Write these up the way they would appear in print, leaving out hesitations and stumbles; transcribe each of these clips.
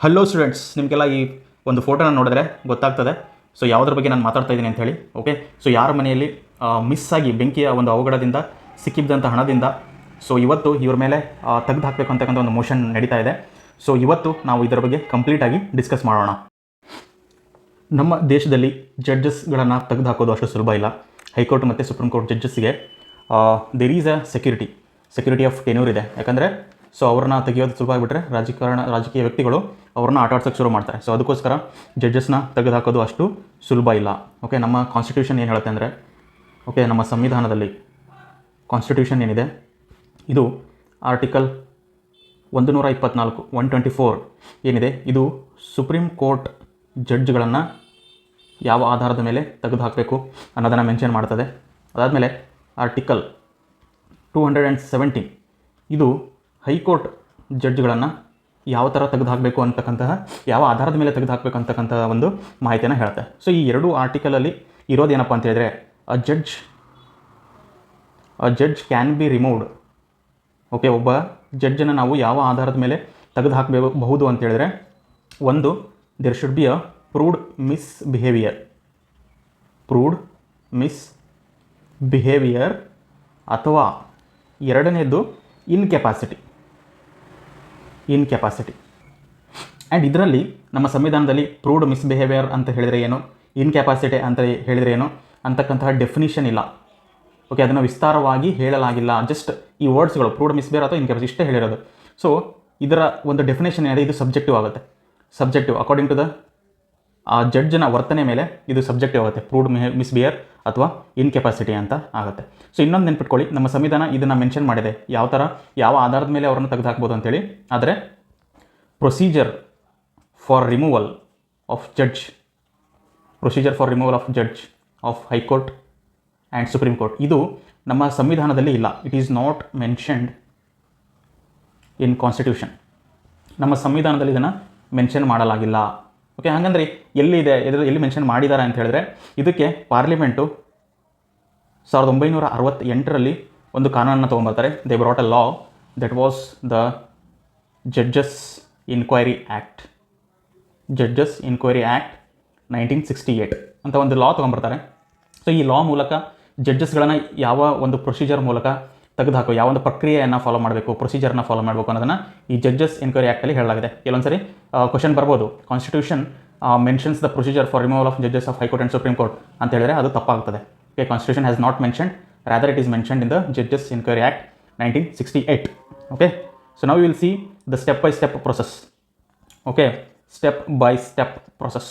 Hello students, ನಿಮಗೆಲ್ಲ ಈ ಒಂದು ಫೋಟೋನ ನೋಡಿದ್ರೆ ಗೊತ್ತಾಗ್ತದೆ ಸೊ ಯಾವುದ್ರ ಬಗ್ಗೆ ನಾನು ಮಾತಾಡ್ತಾ ಇದ್ದೀನಿ ಅಂತ ಹೇಳಿ. ಓಕೆ, ಸೊ ಯಾರ ಮನೆಯಲ್ಲಿ ಮಿಸ್ ಆಗಿ ಬೆಂಕಿಯ ಒಂದು ಅವಘಡದಿಂದ ಸಿಕ್ಕಿದ್ದಂಥ ಹಣದಿಂದ ಸೊ ಇವತ್ತು ಇವ್ರ ಮೇಲೆ ತೆಗೆದು ಹಾಕಬೇಕು ಅಂತಕ್ಕಂಥ ಒಂದು ಮೋಷನ್ ನಡೀತಾ ಇದೆ. ಸೊ ಇವತ್ತು ನಾವು ಇದರ ಬಗ್ಗೆ ಕಂಪ್ಲೀಟಾಗಿ ಡಿಸ್ಕಸ್ ಮಾಡೋಣ. ನಮ್ಮ ದೇಶದಲ್ಲಿ ಜಡ್ಜಸ್ಗಳನ್ನು ತೆಗೆದು ಹಾಕೋದು ಅಷ್ಟು ಸುಲಭ ಇಲ್ಲ. ಹೈಕೋರ್ಟ್ ಮತ್ತು ಸುಪ್ರೀಂ ಕೋರ್ಟ್ ಜಡ್ಜಸ್ಗೆ there is a security of tenure ಇದೆ. ಯಾಕಂದರೆ ಸೊ ಅವ್ರನ್ನ ತೆಗೆಯೋದು ಸುಲಭ ಆಗಿಬಿಟ್ರೆ ರಾಜಕೀಯ ವ್ಯಕ್ತಿಗಳು ಅವ್ರನ್ನ ಆಟ ಆಡ್ಸೋಕ್ಕೆ ಶುರು ಮಾಡ್ತಾರೆ. ಸೊ ಅದಕ್ಕೋಸ್ಕರ ಜಡ್ಜಸ್ನ ತೆಗೆದು ಹಾಕೋದು ಅಷ್ಟು ಸುಲಭ ಇಲ್ಲ. ಓಕೆ, ನಮ್ಮ ಕಾನ್ಸ್ಟಿಟ್ಯೂಷನ್ ಏನು ಹೇಳುತ್ತೆ ಅಂದರೆ, ಓಕೆ, ನಮ್ಮ ಸಂವಿಧಾನದಲ್ಲಿ ಕಾನ್ಸ್ಟಿಟ್ಯೂಷನ್ ಏನಿದೆ ಇದು ಆರ್ಟಿಕಲ್ 124 ಏನಿದೆ, ಇದು ಸುಪ್ರೀಂ ಕೋರ್ಟ್ ಜಡ್ಜ್ಗಳನ್ನು ಯಾವ ಆಧಾರದ ಮೇಲೆ ತೆಗೆದು ಹಾಕಬೇಕು ಅನ್ನೋದನ್ನು ಮೆನ್ಷನ್ ಮಾಡ್ತದೆ. ಅದಾದಮೇಲೆ ಆರ್ಟಿಕಲ್ 217 ಇದು ಹೈಕೋರ್ಟ್ ಜಡ್ಜ್ಗಳನ್ನು ಯಾವ ಥರ ತೆಗೆದು ಹಾಕಬೇಕು ಅಂತಕ್ಕಂತಹ, ಯಾವ ಆಧಾರದ ಮೇಲೆ ತೆಗೆದು ಹಾಕಬೇಕು ಅಂತಕ್ಕಂಥ ಒಂದು ಮಾಹಿತಿಯನ್ನು ಹೇಳುತ್ತೆ. ಸೊ ಈ ಎರಡೂ ಆರ್ಟಿಕಲಲ್ಲಿ ಇರೋದೇನಪ್ಪ ಅಂತ ಹೇಳಿದ್ರೆ, a judge can be removed. Okay, ಒಬ್ಬ ಜಡ್ಜನ್ನು ನಾವು ಯಾವ ಆಧಾರದ ಮೇಲೆ ತೆಗೆದು ಹಾಕಬಹುದು ಅಂತ ಹೇಳಿದ್ರೆ, ಒಂದು, there should be a proved misbehaviour, ಅಥವಾ ಎರಡನೇದು ಇನ್ಕೆಪಾಸಿಟಿ. ಆ್ಯಂಡ್ ಇದರಲ್ಲಿ ನಮ್ಮ ಸಂವಿಧಾನದಲ್ಲಿ ಪ್ರೂವ್ಡ್ ಮಿಸ್ಬಿಹೇವಿಯರ್ ಅಂತ ಹೇಳಿದರೆ ಏನು, ಇನ್ಕೆಪಾಸಿಟಿ ಅಂತ ಹೇಳಿದರೆ ಏನು ಅಂತಕ್ಕಂತಹ ಡೆಫಿನಿಷನ್ ಇಲ್ಲ. ಓಕೆ, ಅದನ್ನು ವಿಸ್ತಾರವಾಗಿ ಹೇಳಲಾಗಿಲ್ಲ. ಜಸ್ಟ್ ಈ ವರ್ಡ್ಸ್ಗಳು ಪ್ರೂವ್ಡ್ ಮಿಸ್ಬಿಹೇವಿಯರ್ ಅಥವಾ ಇನ್ಕೆಪಾಸಿಟಿ ಇಷ್ಟೇ ಹೇಳಿರೋದು. ಸೊ ಇದರ ಒಂದು ಡೆಫಿನೇಷನ್ ಏನಿದೆ, ಇದು ಸಬ್ಜೆಕ್ಟಿವ್ ಆಗುತ್ತೆ. ಅಕಾರ್ಡಿಂಗ್ ಟು ದ ಆ ಜಡ್ಜ್ನ ವರ್ತನೆ ಮೇಲೆ ಇದು ಸಬ್ಜೆಕ್ಟಿವ್ ಆಗುತ್ತೆ. ಪ್ರೂವ್ಡ್ ಮಿಸ್ಬಿಹೇವಿಯರ್ ಅಥವಾ ಇನ್ಕೆಪಾಸಿಟಿ ಅಂತ ಆಗುತ್ತೆ. ಸೊ ಇನ್ನೊಂದು ನೆನ್ಪಿಟ್ಕೊಳ್ಳಿ, ನಮ್ಮ ಸಂವಿಧಾನ ಇದನ್ನು ಮೆನ್ಷನ್ ಮಾಡಿದೆ ಯಾವ ಆಧಾರದ ಮೇಲೆ ಅವರನ್ನು ತೆಗೆದು ಹಾಕ್ಬೋದು ಅಂತೇಳಿ. ಆದರೆ procedure for removal of judge of high court and supreme court, ಇದು ನಮ್ಮ ಸಂವಿಧಾನದಲ್ಲಿ ಇಲ್ಲ. It is not mentioned in constitution. ನಮ್ಮ ಸಂವಿಧಾನದಲ್ಲಿ ಇದನ್ನು ಮೆನ್ಷನ್ ಮಾಡಲಾಗಿಲ್ಲ. ಓಕೆ, ಹಾಗಂದ್ರೆ ಎಲ್ಲಿ ಮೆನ್ಷನ್ ಮಾಡಿದ್ದಾರೆ ಅಂತ ಹೇಳಿದ್ರೆ, ಇದಕ್ಕೆ ಪಾರ್ಲಿಮೆಂಟು 1968ರಲ್ಲಿ ಒಂದು ಕಾನೂನನ್ನು ತೊಗೊಂಬರ್ತಾರೆ. They brought a law that was the judges inquiry act 1968 ಅಂತ ಒಂದು ಲಾ ತೊಗೊಂಬರ್ತಾರೆ. ಸೊ ಈ ಲಾ ಮೂಲಕ ಜಡ್ಜಸ್ಗಳನ್ನು ಯಾವ ಒಂದು ಪ್ರೊಸೀಜರ್ ಮೂಲಕ ತೆಗೆದುಹಾಕೋ, ಯಾವ ಒಂದು ಪ್ರಕ್ರಿಯೆಯನ್ನು ಫಾಲೋ ಮಾಡಬೇಕು, ಪ್ರೊಸೀಜರ್ನ ಫಾಲೋ ಮಾಡಬೇಕು ಅನ್ನೋದನ್ನು ಈ ಜಡ್ಜಸ್ ಇನ್ಕ್ವೈರಿ ಆ್ಯಕ್ಟಲ್ಲಿ ಹೇಳಲಾಗಿದೆ. ಕೆಲವೊಂದು ಸರಿ ಕ್ವಶನ್ ಬರ್ಬೋದು, constitution mentions the procedure for removal of judges of high court and supreme court ಅಂತ ಹೇಳಿದರೆ ಅದು ತಪ್ಪಾಗ್ತದೆ. Okay, constitution has not mentioned, rather it is mentioned in the judges inquiry act 1968. Okay, so ನಾವು will see the step by step process. Okay, step by step process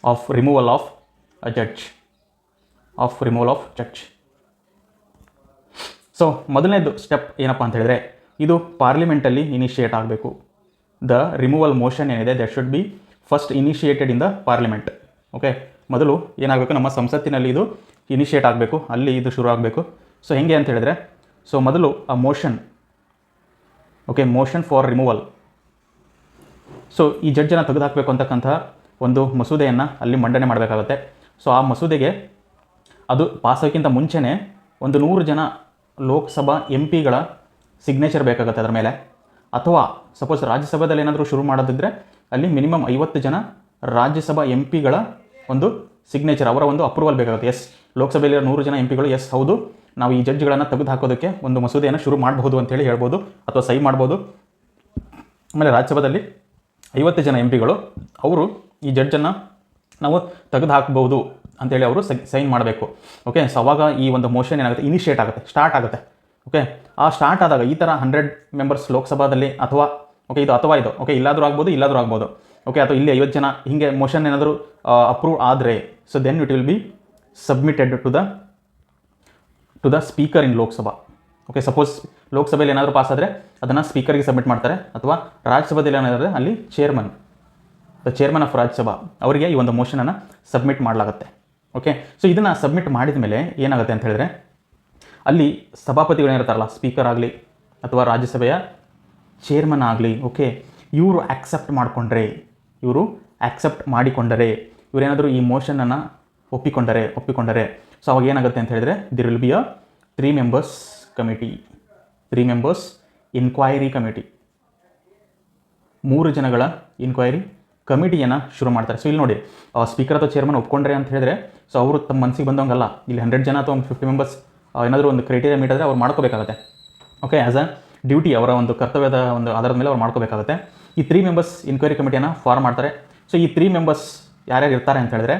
of removal of judge. So ಮೊದಲನೇದು step ಏನಪ್ಪ ಅಂತ ಹೇಳಿದ್ರೆ, ಇದು ಪಾರ್ಲಿಮೆಂಟಲ್ಲಿ initiate ಆಗಬೇಕು. The removal motion ಏನಿದೆ, that should be first initiated in the parliament. Okay, ಮೊದಲು ಏನಾಗಬೇಕು, ನಮ್ಮ ಸಂಸತ್ತಿನಲ್ಲಿ ಇದು ಇನಿಷಿಯೇಟ್ ಆಗಬೇಕು, ಅಲ್ಲಿ ಇದು ಶುರು ಆಗಬೇಕು. ಸೊ ಹೆಂಗೆ ಅಂತ ಹೇಳಿದ್ರೆ, ಸೊ ಮೊದಲು ಆ ಮೋಷನ್ ಫಾರ್ ರಿಮೂವಲ್, ಸೊ ಈ ಜಡ್ಜನ್ನು ತೆಗೆದುಹಾಕಬೇಕು ಅಂತಕ್ಕಂಥ ಒಂದು ಮಸೂದೆಯನ್ನು ಅಲ್ಲಿ ಮಂಡನೆ ಮಾಡಬೇಕಾಗುತ್ತೆ. ಸೊ ಆ ಮಸೂದೆಗೆ ಅದು ಪಾಸ್ ಆಗೋಕ್ಕಿಂತ ಮುಂಚೆನೇ ಒಂದು 100 ಜನ ಲೋಕಸಭಾ MP ಗಳ ಸಿಗ್ನೇಚರ್ ಬೇಕಾಗುತ್ತೆ ಅದರ ಮೇಲೆ. ಅಥವಾ ಸಪೋಸ್ ರಾಜ್ಯಸಭೆಯಲ್ಲಿ ಏನಾದರೂ ಶುರು ಮಾಡೋದಿದ್ದರೆ ಅಲ್ಲಿ ಮಿನಿಮಮ್ 50 ಜನ ರಾಜ್ಯಸಭಾ MP ಗಳ ಒಂದು ಸಿಗ್ನೇಚರ್, ಅವರ ಒಂದು ಅಪ್ರೂವಲ್ ಬೇಕಾಗುತ್ತೆ. ಎಸ್, ಲೋಕಸಭೆಯಲ್ಲಿ 100 ಜನ MP ಗಳು ಎಸ್ ಹೌದು, ನಾವು ಈ ಜಡ್ಜ್ಗಳನ್ನು ತೆಗೆದು ಹಾಕೋದಕ್ಕೆ ಒಂದು ಮಸೂದೆಯನ್ನು ಶುರು ಮಾಡಬಹುದು ಅಂತೇಳಿ ಹೇಳ್ಬೋದು, ಅಥವಾ ಸಹಿ ಮಾಡ್ಬೋದು. ಆಮೇಲೆ ರಾಜ್ಯಸಭೆಯಲ್ಲಿ 50 ಜನ MP ಗಳು ಅವರು ಈ ಜಡ್ಜನ್ನು ನಾವು ತೆಗೆದು ಹಾಕ್ಬೋದು ಅಂತೇಳಿ ಅವರು ಸೈನ್ ಮಾಡಬೇಕು. ಓಕೆ, ಸೊ ಅವಾಗ ಈ ಒಂದು ಮೋಷನ್ ಏನಾಗುತ್ತೆ, ಇನಿಷಿಯೇಟ್ ಆಗುತ್ತೆ, ಸ್ಟಾರ್ಟ್ ಆಗುತ್ತೆ. ಓಕೆ, ಆ ಸ್ಟಾರ್ಟ್ ಆದಾಗ ಈ ಥರ 100 ಮೆಂಬರ್ಸ್ ಲೋಕಸಭಾದಲ್ಲಿ, ಅಥವಾ ಓಕೆ ಇದು ಓಕೆ ಇಲ್ಲಾದರೂ ಆಗ್ಬೋದು. ಓಕೆ, ಅಥವಾ ಇಲ್ಲಿ 50 ಜನ ಹೀಗೆ ಮೋಷನ್ ಏನಾದರೂ ಅಪ್ರೂವ್ ಆದರೆ, so then it will be submitted to the speaker in Lok Sabha. Okay, suppose ಲೋಕಸಭೆಯಲ್ಲಿ ಏನಾದರೂ ಪಾಸ್ ಆದರೆ ಅದನ್ನು ಸ್ಪೀಕರ್ಗೆ ಸಬ್ಮಿಟ್ ಮಾಡ್ತಾರೆ, ಅಥವಾ ರಾಜ್ಯಸಭೆಯಲ್ಲಿ ಏನಾದರೆ ಅಲ್ಲಿ ದ ಚೇರ್ಮನ್ ಆಫ್ ರಾಜ್ಯಸಭಾ ಅವರಿಗೆ ಈ ಒಂದು ಮೋಷನನ್ನು ಸಬ್ಮಿಟ್ ಮಾಡಲಾಗುತ್ತೆ. ಓಕೆ, ಸೊ ಇದನ್ನು ಸಬ್ಮಿಟ್ ಮಾಡಿದ ಮೇಲೆ ಏನಾಗುತ್ತೆ ಅಂತ ಹೇಳಿದ್ರೆ, ಅಲ್ಲಿ ಸಭಾಪತಿಗಳೇನಿರ್ತಾರಲ್ಲ, ಸ್ಪೀಕರ್ ಆಗಲಿ ಅಥವಾ ರಾಜ್ಯಸಭೆಯ ಚೇರ್ಮನ್ ಆಗಲಿ, ಓಕೆ, ಇವರು ಆಕ್ಸೆಪ್ಟ್ ಮಾಡಿಕೊಂಡರೆ, ಇವರೇನಾದರೂ ಈ ಮೋಷನನ್ನು ಒಪ್ಪಿಕೊಂಡರೆ ಸೊ ಅವಾಗ ಏನಾಗುತ್ತೆ ಅಂತ ಹೇಳಿದ್ರೆ, there will be a 3 members inquiry committee. 3 ಜನಗಳ ಇನ್ಕ್ವೈರಿ ಕಮಿಟಿಯನ್ನು ಶುರು ಮಾಡ್ತಾರೆ. ಸೊ ಇಲ್ಲಿ ನೋಡಿ, ಸ್ಪೀಕರ್ ಅಥವಾ ಚೇರ್ಮನ್ ಒಪ್ಕೊಂಡ್ರೆ ಅಂತ ಹೇಳಿದ್ರೆ, ಸೊ ಅವರು ತಮ್ಮ ಮನಸ್ಸಿಗೆ ಬಂದಂಗಲ್ಲ, ಇಲ್ಲಿ 100 ಜನ ಅಥವಾ 50 ಮೆಂಬರ್ಸ್ ಏನಾದರೂ ಒಂದು ಕ್ರೈಟೀರಿಯಾ ಮೀಟ್ ಆದರೆ ಅವ್ರು ಮಾಡ್ಕೋಬೇಕಾಗುತ್ತೆ. ಓಕೆ, ಆ್ಯಸ್ ಅ ಡ್ಯೂಟಿ, ಅವರ ಒಂದು ಕರ್ತವ್ಯದ ಒಂದು ಆಧಾರದ ಮೇಲೆ ಅವ್ರು ಮಾಡ್ಕೋಬೇಕಾಗುತ್ತೆ. ಈ 3 ಮೆಂಬರ್ಸ್ ಇನ್ಕ್ವೈರಿ ಕಮಿಟಿಯನ್ನು ಫಾರ್ಮ್ ಮಾಡ್ತಾರೆ. ಸೊ ಈ 3 ಮೆಂಬರ್ಸ್ ಯಾರ್ಯಾರು ಇರ್ತಾರೆ ಅಂತ ಹೇಳಿದ್ರೆ,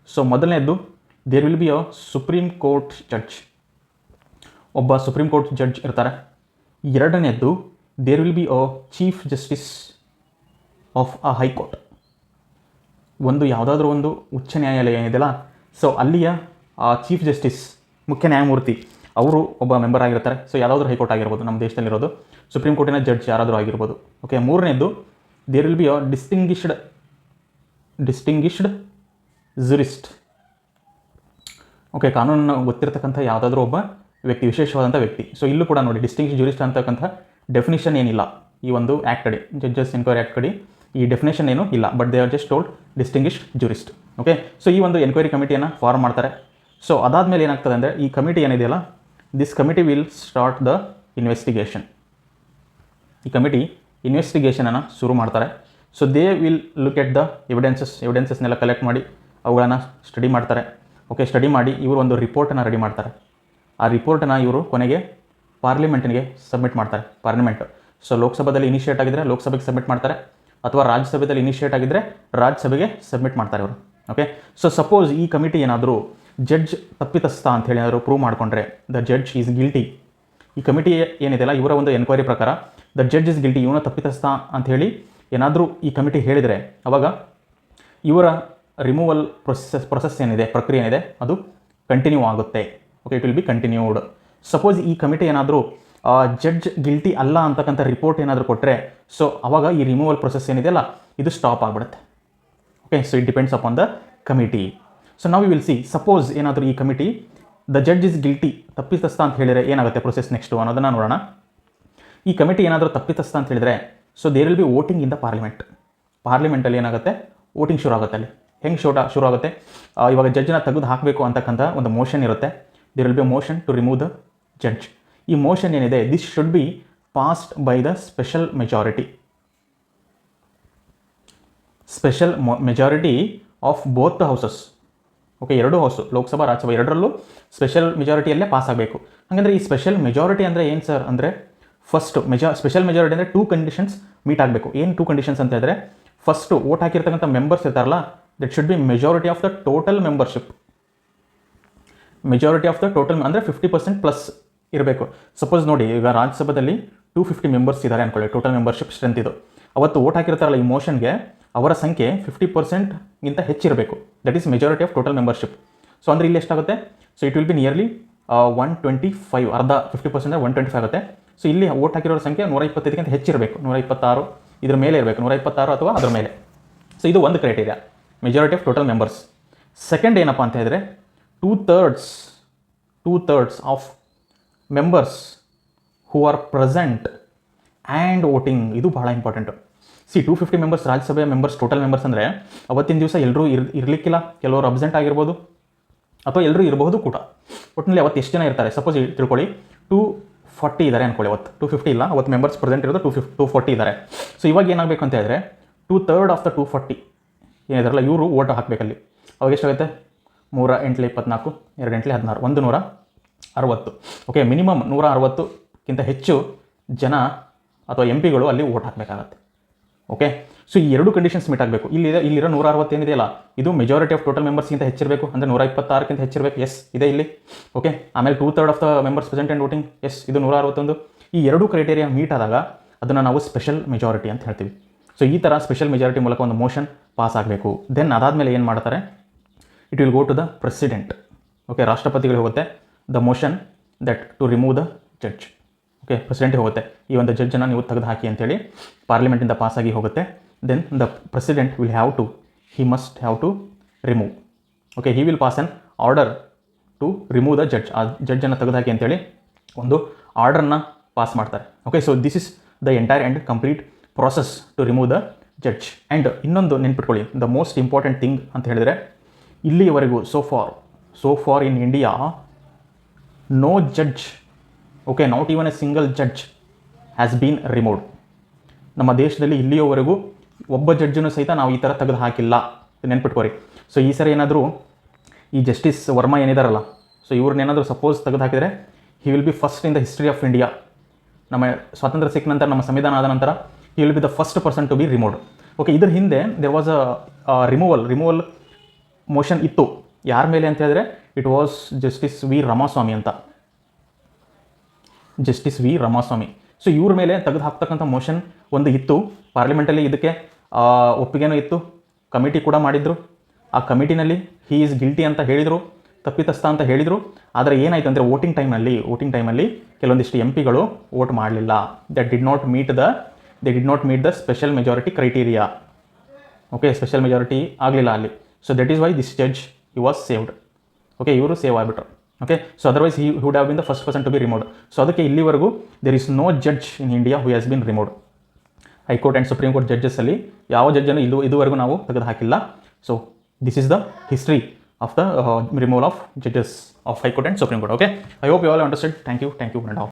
ಸೊ ಮೊದಲನೇದ್ದು there will be a supreme court judge, ಒಬ್ಬ ಸುಪ್ರೀಂ ಕೋರ್ಟ್ ಜಡ್ಜ್ ಇರ್ತಾರೆ. ಎರಡನೇದ್ದು there will be a chief justice of a high court, ಒಂದು ಯಾವುದಾದ್ರೂ ಒಂದು ಉಚ್ಚ ನ್ಯಾಯಾಲಯ ಏನಿದೆಯಲ್ಲ, ಸೊ ಅಲ್ಲಿಯ ಚೀಫ್ ಜಸ್ಟಿಸ್, ಮುಖ್ಯ ನ್ಯಾಯಮೂರ್ತಿ, ಅವರು ಒಬ್ಬ ಮೆಂಬರ್ ಆಗಿರ್ತಾರೆ. ಸೊ ಯಾವುದಾದ್ರೂ ಹೈಕೋರ್ಟ್ ಆಗಿರ್ಬೋದು, ನಮ್ಮ ದೇಶದಲ್ಲಿರೋದು ಸುಪ್ರೀಂ ಕೋರ್ಟಿನ ಜಡ್ಜ್ ಯಾರಾದರೂ ಆಗಿರ್ಬೋದು. ಓಕೆ, ಮೂರನೇದು there will be a distinguished jurist. Okay, ಕಾನೂನನ್ನು ಗೊತ್ತಿರತಕ್ಕಂಥ ಯಾವುದಾದ್ರೂ ಒಬ್ಬ ವ್ಯಕ್ತಿ, ವಿಶೇಷವಾದಂಥ ವ್ಯಕ್ತಿ. ಸೊ ಇಲ್ಲೂ ಕೂಡ ನೋಡಿ, ಡಿಸ್ಟಿಂಗ್ವಿಶ್ಡ್ ಜುರಿಸ್ಟ್ ಅಂತಕ್ಕಂಥ ಡೆಫಿನೇಷನ್ ಏನಿಲ್ಲ ಈ ಒಂದು ಆ್ಯಕ್ಟ್ ಅಡಿ, ಜಡ್ಜಸ್ ಎನ್ಕ್ವೈರಿ ಆ್ಯಕ್ಟ್ ಅಡಿ ಈ ಡೆಫಿನೇಷನ್ ಏನೂ ಇಲ್ಲ, but they are just told distinguished jurist. Okay, so ಈ ಒಂದು ಎನ್ಕ್ವೈರಿ ಕಮಿಟಿಯನ್ನು ಫಾರ್ಮ್ ಮಾಡ್ತಾರೆ. ಸೊ ಅದಾದಮೇಲೆ ಏನಾಗ್ತದೆ ಅಂದರೆ, ಈ ಕಮಿಟಿ ಏನಿದೆಯಲ್ಲ, this committee will start the investigation. ಈ ಕಮಿಟಿ ಇನ್ವೆಸ್ಟಿಗೇಷನನ್ನು ಶುರು ಮಾಡ್ತಾರೆ. So they will look at the ಎವಿಡೆನ್ಸಸ್ನೆಲ್ಲ ಕಲೆಕ್ಟ್ ಮಾಡಿ ಅವುಗಳನ್ನು ಸ್ಟಡಿ ಮಾಡ್ತಾರೆ. ಓಕೆ, ಸ್ಟಡಿ ಮಾಡಿ ಇವರು ಒಂದು ರಿಪೋರ್ಟನ್ನು ರೆಡಿ ಮಾಡ್ತಾರೆ. ಆ ರಿಪೋರ್ಟನ್ನು ಇವರು ಕೊನೆಗೆ ಪಾರ್ಲಿಮೆಂಟ್ಗೆ ಸಬ್ಮಿಟ್ ಮಾಡ್ತಾರೆ. ಪಾರ್ಲಿಮೆಂಟ್, ಸೊ ಲೋಕಸಭೆಯಲ್ಲಿ ಇನಿಷಿಯೇಟ್ ಆಗಿದ್ದರೆ ಲೋಕಸಭೆಗೆ ಸಬ್ಮಿಟ್ ಮಾಡ್ತಾರೆ, ಅಥವಾ ರಾಜ್ಯಸಭೆಯಲ್ಲಿ ಇನಿಷಿಯೇಟ್ ಆಗಿದ್ದರೆ ರಾಜ್ಯಸಭೆಗೆ ಸಬ್ಮಿಟ್ ಮಾಡ್ತಾರೆ ಅವರು. ಓಕೆ, ಸೊ ಸಪೋಸ್ ಈ ಕಮಿಟಿ ಏನಾದರೂ ಜಡ್ಜ್ ತಪ್ಪಿತಸ್ಥ ಅಂಥೇಳಿ ಏನಾದರೂ ಪ್ರೂವ್ ಮಾಡಿಕೊಂಡ್ರೆ, ದ ಜಡ್ಜ್ ಈಸ್ ಗಿಲ್ಟಿ, ಈ ಕಮಿಟಿ ಏನಿದೆಯಲ್ಲ ಇವರ ಒಂದು ಎನ್ಕ್ವೈರಿ ಪ್ರಕಾರ ದ ಜಡ್ಜ್ ಇಸ್ ಗಿಲ್ಟಿ, ಇವನ ತಪ್ಪಿತಸ್ಥ ಅಂಥೇಳಿ ಏನಾದರೂ ಈ ಕಮಿಟಿ ಹೇಳಿದರೆ, ಅವಾಗ ಇವರ ರಿಮೂವಲ್ ಪ್ರೊಸೆಸ್ ಏನಿದೆ, ಪ್ರಕ್ರಿಯೆ ಏನಿದೆ, ಅದು ಕಂಟಿನ್ಯೂ ಆಗುತ್ತೆ. Okay, it will be continued. Suppose ಈ ಕಮಿಟಿ ಏನಾದರೂ ಜಡ್ಜ್ ಗಿಲ್ಟಿ ಅಲ್ಲ ಅಂತಕ್ಕಂಥ ರಿಪೋರ್ಟ್ ಏನಾದರೂ ಕೊಟ್ಟರೆ, ಸೊ ಅವಾಗ ಈ ರಿಮೂವಲ್ ಪ್ರೊಸೆಸ್ ಏನಿದೆಯಲ್ಲ ಇದು ಸ್ಟಾಪ್ ಆಗಿಬಿಡುತ್ತೆ. Okay, so it depends upon the committee. So ನಾವು ವಿಲ್ ಸಿ, ಸಪೋಸ್ ಏನಾದರೂ ಈ committee the judge is guilty, ತಪ್ಪಿತಸ್ಥ ಅಂತ ಹೇಳಿದರೆ ಏನಾಗುತ್ತೆ ಪ್ರೊಸೆಸ್ ನೆಕ್ಸ್ಟು ಅನ್ನೋದನ್ನು ನೋಡೋಣ. ಈ ಕಮಿಟಿ ಏನಾದರೂ ತಪ್ಪಿತಸ್ಥ ಅಂತ ಹೇಳಿದರೆ, so there will be voting in the ಪಾರ್ಲಿಮೆಂಟಲ್ಲಿ ಏನಾಗುತ್ತೆ, ವೋಟಿಂಗ್ ಶುರು ಆಗುತ್ತೆ. ಅಲ್ಲಿ ಹೆಂಗೆ ಶುರು ಆಗುತ್ತೆ, ಇವಾಗ ಜಡ್ಜನ್ನ ತೆಗೆದು ಹಾಕಬೇಕು ಅಂತಕ್ಕಂಥ ಒಂದು ಮೋಷನ್ ಇರುತ್ತೆ. There will be a motion to remove the judge. ಈ ಮೋಷನ್ ಏನಿದೆ, this should be passed by the special majority of both the houses. Okay, ಎರಡೂ ಹೌಸು, ಲೋಕಸಭಾ ರಾಜ್ಯಸಭಾ ಎರಡರಲ್ಲೂ ಸ್ಪೆಷಲ್ ಮೆಜಾರಿಟಿಯಲ್ಲೇ ಪಾಸ್ ಆಗಬೇಕು. ಹಾಗಂದರೆ ಈ ಸ್ಪೆಷಲ್ ಮೆಜಾರಿಟಿ ಅಂದರೆ ಏನು ಸರ್ ಅಂದರೆ, ಫಸ್ಟು ಸ್ಪೆಷಲ್ ಮೆಜಾರಿಟಿ ಅಂದರೆ 2 ಕಂಡೀಷನ್ಸ್ ಮೀಟ್ ಆಗಬೇಕು. ಏನು 2 ಕಂಡೀಷನ್ಸ್ ಅಂತ ಹೇಳಿದ್ರೆ, ಫಸ್ಟು ವೋಟ್ ಹಾಕಿರ್ತಕ್ಕಂಥ ಮೆಂಬರ್ಸ್ ಇರ್ತಾರಲ್ಲ, that should be majority of the total membership. Majority of the total ಅಂದರೆ 50% ಪ್ಲಸ್ ಇರಬೇಕು. ಸಪೋಸ್ ನೋಡಿ, ಈಗ ರಾಜ್ಯಸಭೆಯಲ್ಲಿ 250 ಮೆಂಬರ್ಸ್ ಇದ್ದಾರೆ ಅಂದ್ಕೊಳ್ಳಿ, ಟೋಟಲ್ ಮೆಂಬರ್ಶಿಪ್ ಸ್ಟ್ರೆಂತ್ ಇದು. ಅವತ್ತು ವೋಟ್ ಹಾಕಿರ್ತಾರಲ್ಲ ಈ ಮೋಷನ್ಗೆ, ಅವರ ಸಂಖ್ಯೆ 50%ಗಿಂತ ಹೆಚ್ಚಿರಬೇಕು. That is majority of total membership. So ಅಂದರೆ ಇಲ್ಲಿ ಎಷ್ಟಾಗುತ್ತೆ, so it will B nearly 125, ಅರ್ಧ 50% 125 ಆಗುತ್ತೆ. ಸೊ ಇಲ್ಲಿ ವೋಟ್ ಹಾಕಿರೋ ಸಂಖ್ಯೆ 125ಗಿಂತ ಹೆಚ್ಚಿರಬೇಕು, 126 ಇದ್ರ ಮೇಲೆ ಇರಬೇಕು, 126 ಅಥವಾ ಅದರ ಮೇಲೆ. ಸೊ ಇದು ಒಂದು criteria, majority of total members. Second ಏನಪ್ಪ ಅಂತ ಹೇಳಿದ್ರೆ, 2/3 of members who are present and voting. ಇದು ಭಾಳ ಇಂಪಾರ್ಟೆಂಟು. 250 ಮೆಂಬರ್ಸ್ ರಾಜ್ಯಸಭೆಯ ಮೆಂಬರ್ಸ್, ಟೋಟಲ್ ಮೆಂಬರ್ಸ್ ಅಂದರೆ ಅವತ್ತಿನ ದಿವಸ ಎಲ್ಲರೂ ಇರಲಿಕ್ಕಿಲ್ಲ, ಕೆಲವರು ಅಬ್ಸೆಂಟ್ ಆಗಿರ್ಬೋದು, ಅಥವಾ ಎಲ್ಲರೂ ಇರಬಹುದು ಕೂಡ. ಒಟ್ಟಿನಲ್ಲಿ ಅವತ್ತು ಎಷ್ಟು ಜನ ಇರ್ತಾರೆ, ಸಪೋಸ್ ತಿಳ್ಕೊಳ್ಳಿ 240 ಇದ್ದಾರೆ ಅಂದ್ಕೊಳ್ಳಿ, ಅವತ್ತು 250 ಇಲ್ಲ, ಅವತ್ತು ಮೆಂಬರ್ಸ್ ಪ್ರೆಸೆಂಟ್ ಇರೋದು 240 ಇದ್ದಾರೆ. ಸೊ ಇವಾಗ ಏನಾಗಬೇಕು ಅಂತ ಹೇಳಿದ್ರೆ, 2/3 ಆಫ್ ದ 240 ಏನಿದಾರಲ್ಲ ಇವರು ವೋಟ್ ಹಾಕಬೇಕಲ್ಲಿ. ಅವಾಗ ಎಷ್ಟಾಗುತ್ತೆ, 3 × 8 = 24, 2 × 8 = 16, 160. ಓಕೆ, ಮಿನಿಮಮ್ 160ಕ್ಕಿಂತ ಹೆಚ್ಚು ಜನ ಅಥವಾ ಎಂ ಪಿಗಳು ಅಲ್ಲಿ ವೋಟ್ ಹಾಕಬೇಕಾಗತ್ತೆ. ಓಕೆ, ಸೊ ಈ 2 ಕಂಡೀಷನ್ಸ್ ಮೀಟ್ ಆಗಬೇಕು. ಇಲ್ಲಿರೋ 160 ಏನಿದೆಯಲ್ಲ, ಇದು ಮೆಜಾರಿಟಿ ಆಫ್ ಟೋಟಲ್ ಮೆಂಬರ್ಸ್ಗಿಂತ ಹೆಚ್ಚಿರಬೇಕು, ಅಂದರೆ 126ಕ್ಕಿಂತ ಹೆಚ್ಚಿರಬೇಕು. ಎಸ್ ಇದೆ ಇಲ್ಲಿ. ಓಕೆ, ಆಮೇಲೆ 2/3 of the members present and voting. Yes, ಇದು 161. ಈ 2 ಕ್ರೈಟೇರಿಯಾ ಮೀಟ್ ಆದಾಗ ಅದನ್ನು ನಾವು ಸ್ಪೆಷಲ್ ಮೆಜಾರಿಟಿ ಅಂತ ಹೇಳ್ತೀವಿ. ಸೊ ಈ ಥರ ಸ್ಪೆಷಲ್ ಮೆಜಾರಿಟಿ ಮೂಲಕ ಒಂದು ಮೋಷನ್ ಪಾಸ್ ಆಗಬೇಕು. ದೆನ್ ಅದಾದಮೇಲೆ ಏನು ಮಾಡ್ತಾರೆ, it will go to the president. Okay, ರಾಷ್ಟ್ರಪತಿಗಳಿಗೆ ಹೋಗುತ್ತೆ the motion that to remove the judge. Okay, ಪ್ರೆಸಿಡೆಂಟ್ಗೆ ಹೋಗುತ್ತೆ, ಈ ಒಂದು ಜಡ್ಜನ್ನು ನೀವು ತೆಗೆದು ಹಾಕಿ ಅಂತೇಳಿ ಪಾರ್ಲಿಮೆಂಟಿಂದ ಪಾಸಾಗಿ ಹೋಗುತ್ತೆ. Then the president must have to remove. Okay, he will pass on order to remove the judge. ಆ ಜಡ್ಜನ್ನು ತೆಗೆದು ಹಾಕಿ ಅಂತೇಳಿ ಒಂದು ಆರ್ಡರ್ನ ಪಾಸ್ ಮಾಡ್ತಾರೆ. Okay, so this is the entire and complete process to remove the judge. And ಇನ್ನೊಂದು ನೆನ್ಪಿಟ್ಕೊಳ್ಳಿ, ದ ಮೋಸ್ಟ್ ಇಂಪಾರ್ಟೆಂಟ್ ಥಿಂಗ್ ಅಂತ ಹೇಳಿದರೆ, ಇಲ್ಲಿಯವರೆಗೂ so far in India no judge, okay, not even a single judge has been removed. ನಮ್ಮ ದೇಶದಲ್ಲಿ ಇಲ್ಲಿಯವರೆಗೂ ಒಬ್ಬ ಜಡ್ಜನ್ನು ಸಹಿತ ನಾವು ಈ ಥರ ತೆಗೆದು ಹಾಕಿಲ್ಲ, ನೆನ್ಪಿಟ್ಕೋರಿ. ಸೊ ಈ ಸರಿ ಏನಾದರೂ ಈ ಜಸ್ಟಿಸ್ ವರ್ಮಾ ಏನಿದಾರಲ್ಲ, ಸೊ ಇವ್ರನ್ನೇನಾದರೂ ಸಪೋಸ್ ತೆಗೆದು ಹಾಕಿದರೆ he will be first in the history of India. ನಮ್ಮ ಸ್ವಾತಂತ್ರ್ಯ ಸಿಕ್ಕ ನಂತರ, ನಮ್ಮ ಸಂವಿಧಾನ ಆದ ನಂತರ he will be the first person to be removed. Okay, ಇದ್ರ ಹಿಂದೆ there was a removal motion ಇತ್ತು. ಯಾರ ಮೇಲೆ ಅಂತ ಹೇಳಿದ್ರೆ it was justice V Ramaswamy ಅಂತ, ಜಸ್ಟಿಸ್ ವಿ ರಾಮಸ್ವಾಮಿ. ಸೊ ಇವ್ರ ಮೇಲೆ ತೆಗೆದು ಹಾಕ್ತಕ್ಕಂಥ ಮೋಷನ್ ಒಂದು ಇತ್ತು ಪಾರ್ಲಿಮೆಂಟಲ್ಲಿ, ಇದಕ್ಕೆ ಒಪ್ಪಿಗೆನೂ ಇತ್ತು, ಕಮಿಟಿ ಕೂಡ ಮಾಡಿದರು. ಆ ಕಮಿಟಿನಲ್ಲಿ ಹಿ ಈಸ್ ಗಿಲ್ಟಿ ಅಂತ ಹೇಳಿದರು, ತಪ್ಪಿತಸ್ಥ ಅಂತ ಹೇಳಿದರು. ಆದರೆ ಏನಾಯಿತು ಅಂದರೆ ವೋಟಿಂಗ್ ಟೈಮಲ್ಲಿ ಕೆಲವೊಂದಿಷ್ಟು ಎಂ ಪಿಗಳು ವೋಟ್ ಮಾಡಲಿಲ್ಲ. They did not meet the special majority criteria. Okay, special majority ಆಗಲಿಲ್ಲ ಅಲ್ಲಿ. So that is why this judge he was saved. Okay, ಇವರು ಸೇವ್ ಆಗಿಬಿಟ್ರು. Okay, so otherwise he would have been the first person to be removed. So ಅದಕ್ಕೆ ಇಲ್ಲಿವರೆಗೂ there is no judge in India who has been removed. High court and supreme court ಜಡ್ಜಸ್ಸಲ್ಲಿ ಯಾವ ಜಡ್ಜನ್ನು ಇದುವರೆಗೂ ನಾವು ತೆಗೆದು ಹಾಕಿಲ್ಲ. So this is the history of the removal of judges of High Court and Supreme Court. Okay, I hope you all understood. Thank you, and all.